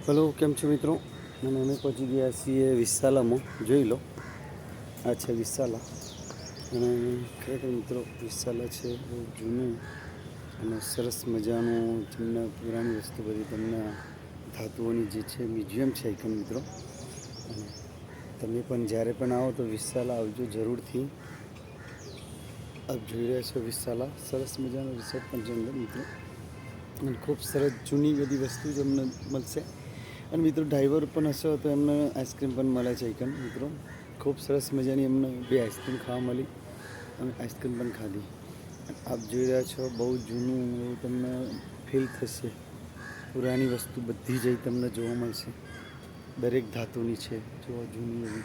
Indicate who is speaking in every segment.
Speaker 1: Hello, કેમ છો મિત્રો? અને અમે પહોંચી ગયા છીએ વિશાલામાં. જોઈ લો, આ છે વિશાલા. અને ખરેખર મિત્રો, વિશાલા છે બહુ જૂનું અને સરસ મજાનું તમને પુરાણી વસ્તુ બધી તમને ધાતુઓની જે છે મ્યુઝિયમ છે આઈકન મિત્રો. અને તમે પણ જ્યારે પણ આવો તો વિશાલા આવજો જરૂરથી. આપ જોઈ રહ્યા છો વિશાલા, સરસ મજાનો રિસોર્ટ પણ છે અંદર મિત્રો. અને ખૂબ સરસ જૂની બધી વસ્તુ જ અમને મળશે. અને મિત્રો ડ્રાઈવર પણ હશો તો એમને આઈસ્ક્રીમ પણ મળે છે આઈકન મિત્રો. ખૂબ સરસ મજાની અમને 2 આઈસ્ક્રીમ ખાવા મળી અને આઈસ્ક્રીમ પણ ખાધી. આપ જોઈ રહ્યા છો બહુ જૂનું એવું તમને ફીલ થશે. પુરાણી વસ્તુ બધી જ તમને જોવા મળશે. દરેક ધાતુની છે, જોવા જૂની એવી.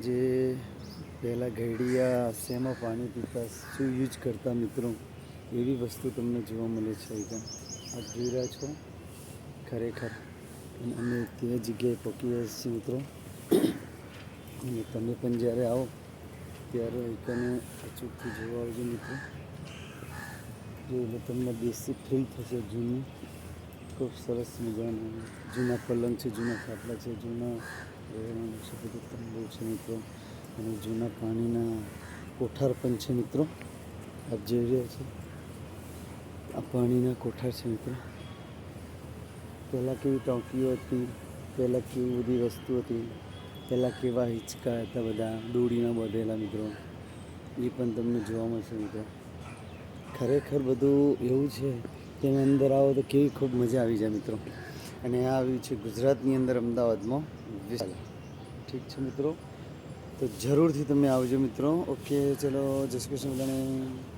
Speaker 1: જે પહેલાં ઘડિયા શેમાં પાણી પીતા, શું યુઝ કરતા મિત્રો, એવી વસ્તુ તમને જોવા મળે છે આઈકન. આપ જોઈ રહ્યા છો ખરેખર. અને અમે તે જગ્યાએ પહોંચી ગયા છીએ મિત્રો. અને તમે પણ જ્યારે આવો ત્યારે આઈકને અચૂકથી જોવા આવજો મિત્રો. જોઈ તમને દેશી ફીલ થશે જૂની. ખૂબ સરસ મજાનું જૂના પલંગ છે, જૂના ખાટલા છે, જૂના રહેવાનું છે, બધું તંબુ છે મિત્રો. અને જૂના પાણીના કોઠાર પણ છે મિત્રો. આપ જોઈ રહ્યા છો આ પાણીના કોઠાર છે મિત્રો. પહેલાં કેવી ટાંકીઓ હતી, પહેલાં કેવી બધી વસ્તુ હતી, પહેલાં કેવા હિંચકા હતા બધા દોડીના બાંધેલા મિત્રો, એ પણ તમને જોવા મળશે મિત્રો. ખરેખર બધું એવું છે કે અંદર આવો તો કેવી ખૂબ મજા આવી જાય મિત્રો. અને આ આવ્યું છે ગુજરાતની અંદર અમદાવાદમાં વિશાલા. ઠીક છે મિત્રો, તો જરૂરથી તમે આવજો મિત્રો. ઓકે, ચલો, જય શ્રી કૃષ્ણ બધાને.